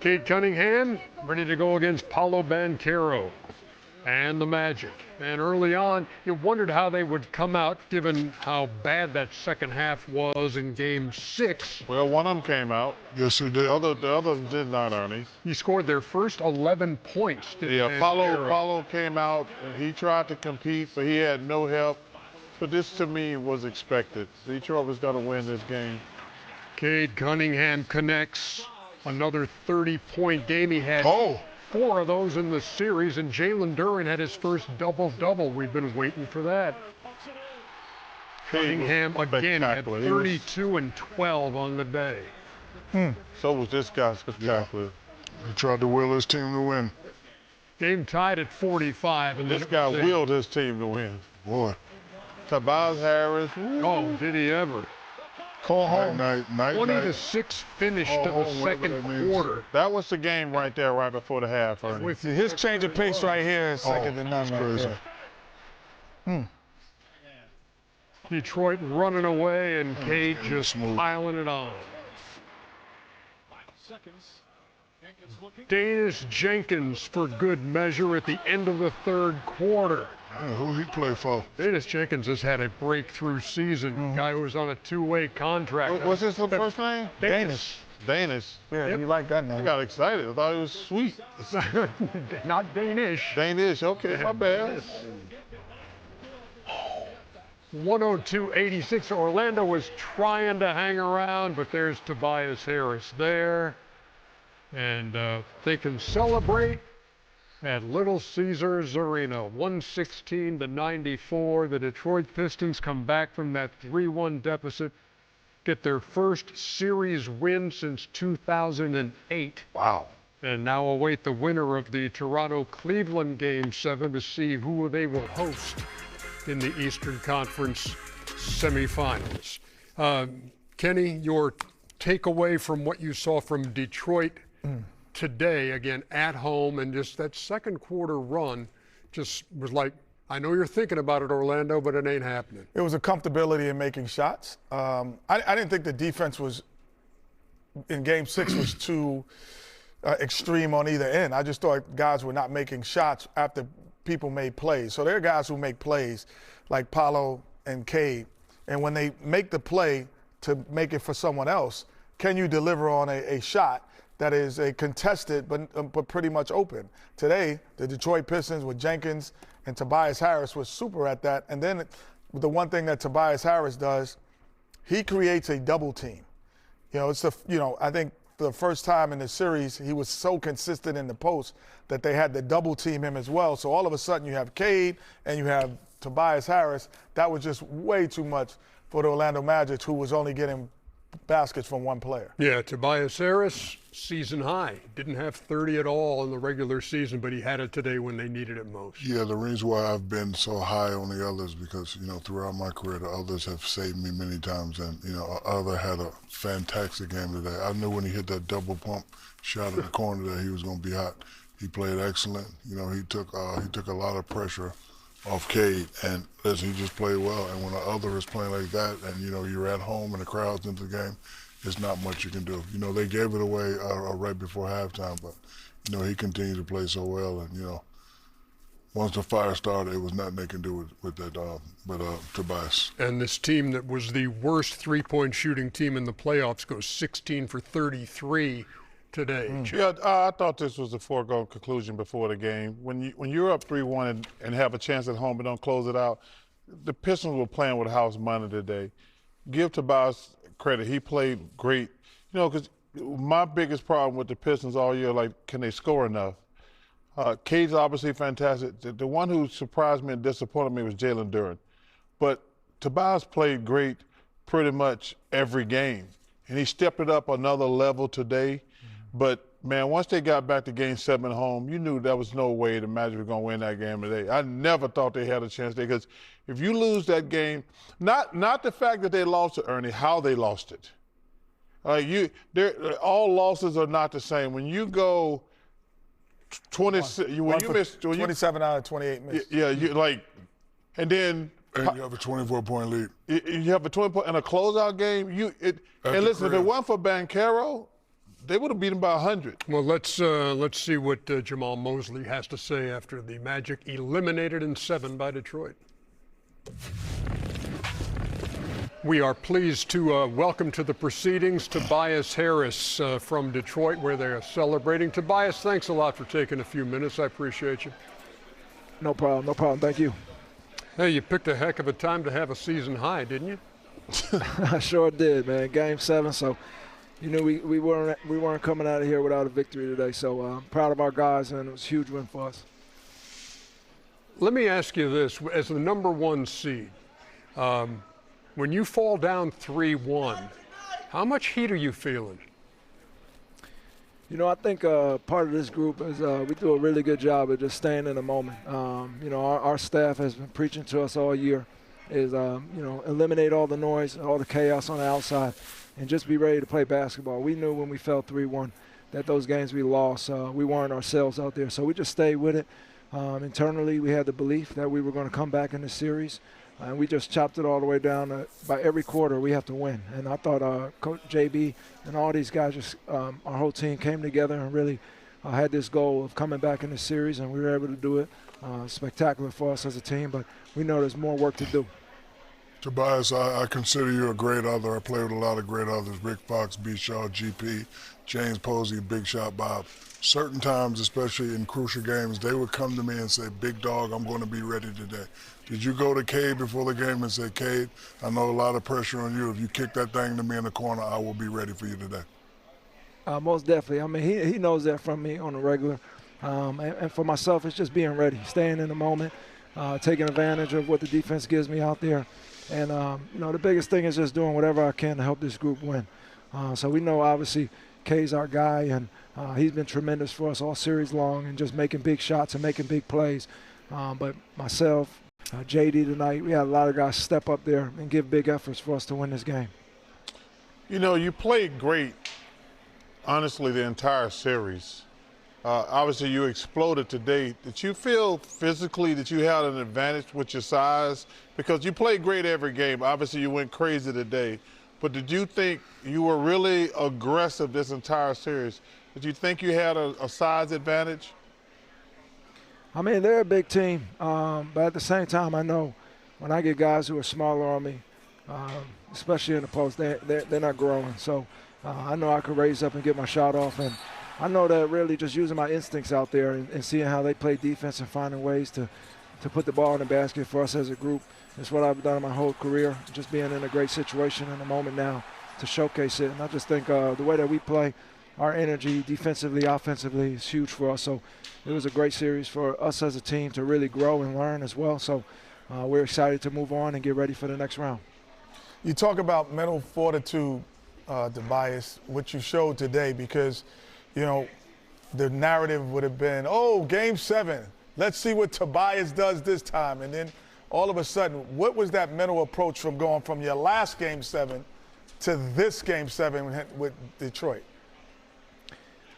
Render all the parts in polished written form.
Cade Cunningham ready to go against Paolo Banchero and the Magic. And early on, you wondered how they would come out given how bad that second half was in Game 6. Well, one of them came out. Yes, he did. The others did not, Ernie. He scored their first 11 points. Yeah, Paolo came out, and he tried to compete, but he had no help. But this, to me, was expected. Detroit was going to win this game. Cade Cunningham connects. Another 30-point game. He had 4 of those in the series, and Jalen Duren had his first double-double. We've been waiting for that. Cunningham again had 32 and 12 on the day. So was this guy spectacular. He tried to will his team to win. Game tied at 45. And this guy willed his team to win. Boy. Tobias Harris. Oh, did he ever. Call home. 20-6 finish to the second quarter. That was the game right there, right before the half, Ernie. With his change of pace right here is second to none right there. Detroit running away and Cade just piling it on. Danish Jenkins for good measure at the end of the third quarter. Who he play for? Danish Jenkins has had a breakthrough season. Guy who was on a 2-way contract. What's his first name? Danish. Yeah, you like that name. I got excited. I thought it was sweet. Not Danish. Danish, okay, my bad. 102-86. Orlando was trying to hang around, but there's Tobias Harris there. And they can celebrate at Little Caesars Arena. 116-94. The Detroit Pistons come back from that 3-1 deficit, get their first series win since 2008. Wow. And now await the winner of the Toronto-Cleveland Game 7 to see who they will host in the Eastern Conference semifinals. Kenny, your takeaway from what you saw from Detroit today, again, at home, and just that second quarter run just was like, I know you're thinking about it, Orlando, but it ain't happening. It was a comfortability in making shots. I didn't think the defense was, in Game 6, was too extreme on either end. I just thought guys were not making shots after people made plays. So there are guys who make plays like Paolo and Cade, and when they make the play to make it for someone else, can you deliver on a shot that is a contested but pretty much open? Today, the Detroit Pistons with Jenkins and Tobias Harris was super at that. And then the one thing that Tobias Harris does, he creates a double team. I think the first time in the series, he was so consistent in the post that they had to double team him as well. So all of a sudden you have Cade and you have Tobias Harris. That was just way too much for the Orlando Magic, who was only getting baskets from one player. Yeah, Tobias Harris, season high. Didn't have 30 at all in the regular season, but he had it today when they needed it most. Yeah, the reason why I've been so high on the others because, throughout my career, the others have saved me many times. And, other had a fantastic game today. I knew when he hit that double pump shot in the corner that he was going to be hot. He played excellent. He took a lot of pressure off Cade, and he just played well. And when the other is playing like that, and you're at home and the crowd's into the game, there's not much you can do. They gave it away right before halftime, but he continued to play so well. And once the fire started, it was nothing they can do with that. Tobias. And this team that was the worst three-point shooting team in the playoffs goes 16 for 33 today. Yeah, I thought this was a foregone conclusion before the game. When you're up 3-1 and have a chance at home and don't close it out, the Pistons were playing with house money today. Give Tobias credit. He played great. Because my biggest problem with the Pistons all year, can they score enough? Cade's obviously fantastic. The one who surprised me and disappointed me was Jalen Duren. But Tobias played great pretty much every game. And he stepped it up another level today. But, man, once they got back to Game 7 at home, you knew there was no way the Magic were going to win that game today. I never thought they had a chance today because if you lose that game, not the fact that they lost it, Ernie, how they lost it. All losses are not the same. When you go 27 out of 28 misses. Yeah, and then And you have a 24-point lead. You have a 20-point in a closeout game. And listen, if it wasn't for Banchero, they would have beat them by 100. Well, let's see what Jamal Mosley has to say after the Magic eliminated in 7 by Detroit. We are pleased to welcome to the proceedings Tobias Harris from Detroit, where they are celebrating. Tobias, thanks a lot for taking a few minutes. I appreciate you. No problem, no problem. Thank you. Hey, you picked a heck of a time to have a season high, didn't you? I sure did, man. Game 7, so you knew we weren't coming out of here without a victory today. So I'm proud of our guys, and it was a huge win for us. Let me ask you this: as the #1 seed, when you fall down 3-1, how much heat are you feeling? You know, I think part of this group is we do a really good job of just staying in the moment. You know, our staff has been preaching to us all year is, you know, eliminate all the noise, all the chaos on the outside, and just be ready to play basketball. We knew when we fell 3-1 that those games we lost, we weren't ourselves out there. So we just stayed with it. Internally, we had the belief that we were going to come back in the series. And we just chopped it all the way down. By every quarter, we have to win. And I thought Coach JB and all these guys, just our whole team came together and really had this goal of coming back in the series, and we were able to do it. Spectacular for us as a team, but we know there's more work to do. Tobias, I consider you a great other. I play with a lot of great others: Rick Fox, B. Shaw, GP, James Posey, Big Shot Bob. Certain times, especially in crucial games, they would come to me and say, "Big dog, I'm going to be ready today." Did you go to Cade before the game and say, "Cade, I know a lot of pressure on you. If you kick that thing to me in the corner, I will be ready for you today"? Most definitely. I mean, he knows that from me on a regular. And for myself, it's just being ready, staying in the moment, taking advantage of what the defense gives me out there. And, you know, the biggest thing is just doing whatever I can to help this group win. So we know, obviously, Kay's our guy, and he's been tremendous for us all series long and just making big shots and making big plays. But myself, JD tonight, we had a lot of guys step up there and give big efforts for us to win this game. You know, you played great, honestly, the entire series. Obviously, you exploded today. Did you feel physically that you had an advantage with your size? Because you played great every game. Obviously, you went crazy today. But did you think you were really aggressive this entire series? Did you think you had a size advantage? I mean, they're a big team, but at the same time, I know when I get guys who are smaller on me, especially in the post, they're not growing. So I know I could raise up and get my shot off, and I know that really just using my instincts out there and seeing how they play defense and finding ways to put the ball in the basket for us as a group is what I've done my whole career, just being in a great situation in the moment now to showcase it. And I just think the way that we play, our energy defensively, offensively is huge for us. So it was a great series for us as a team to really grow and learn as well. So we're excited to move on and get ready for the next round. You talk about mental fortitude, Tobias, what you showed today, because, you know, the narrative would have been, oh, Game 7, let's see what Tobias does this time. And then all of a sudden, what was that mental approach from going from your last Game 7 to this Game 7 with Detroit?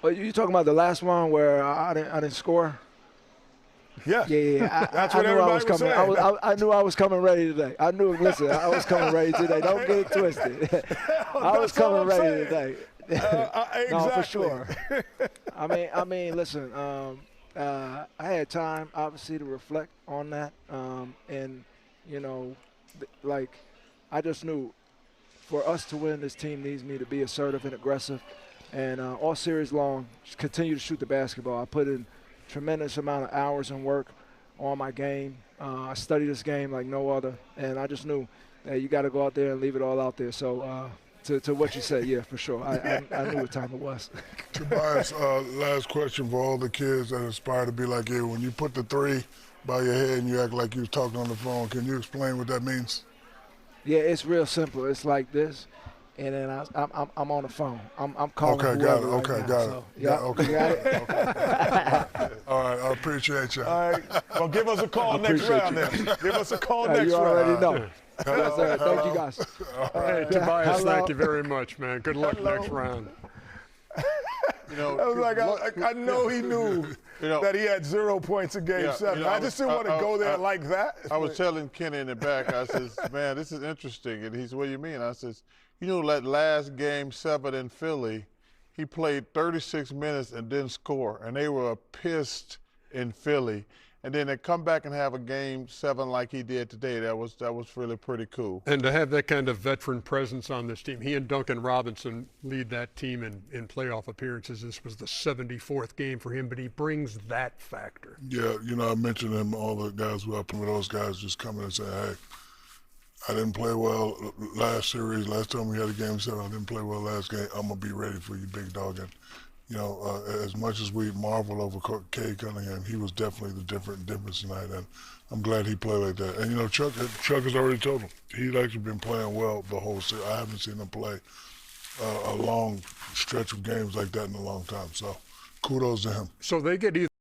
Well, you talking about the last one where I didn't score? Yeah. Yeah. That's what everybody was saying. I knew I was coming ready today. I was coming ready today. Don't get it twisted. I was coming ready today. Exactly. No, for sure. I mean, listen. I had time, obviously, to reflect on that, and you know, like I just knew, for us to win, this team needs me to be assertive and aggressive, and all series long, just continue to shoot the basketball. I put in tremendous amount of hours and work on my game. I study this game like no other, and I just knew that you got to go out there and leave it all out there. So. To what you said, yeah, for sure. I knew what time it was. Tobias, last question for all the kids that aspire to be like you. When you put the 3 by your head and you act like you was talking on the phone, can you explain what that means? Yeah, it's real simple. It's like this, and then I'm on the phone. I'm calling Okay, got it. right Okay, now, got so, it. Yeah, Okay. you got it? Okay. All right, I appreciate you. All right. Well, give us a call next round then. Give us a call next You round. already know. Yes, sir. Thank you, guys. Hey, Tobias, thank you very much, man. Good luck next round. You know, I was like, I know he knew that he had 0 points in Game 7. I just didn't want to go there like that. I was telling Kenny in the back, I says, man, this is interesting. And he said, what do you mean? I says, you know, that last Game 7 in Philly, he played 36 minutes and didn't score, and they were pissed in Philly. And then they come back and have a game 7 like he did today. That was really pretty cool. And to have that kind of veteran presence on this team, he and Duncan Robinson lead that team in playoff appearances. This was the 74th game for him, but he brings that factor. Yeah, you know, I mentioned him, all the guys who up with those guys just coming and saying, hey, I didn't play well last series. Last time we had a game 7, I didn't play well last game. I'm going to be ready for you, big dog. And, you know, as much as we marvel over Cade Cunningham, he was definitely the difference tonight, and I'm glad he played like that. And, you know, Chuck has already told him he's actually been playing well the whole season. I haven't seen him play a long stretch of games like that in a long time. So kudos to him. So they get either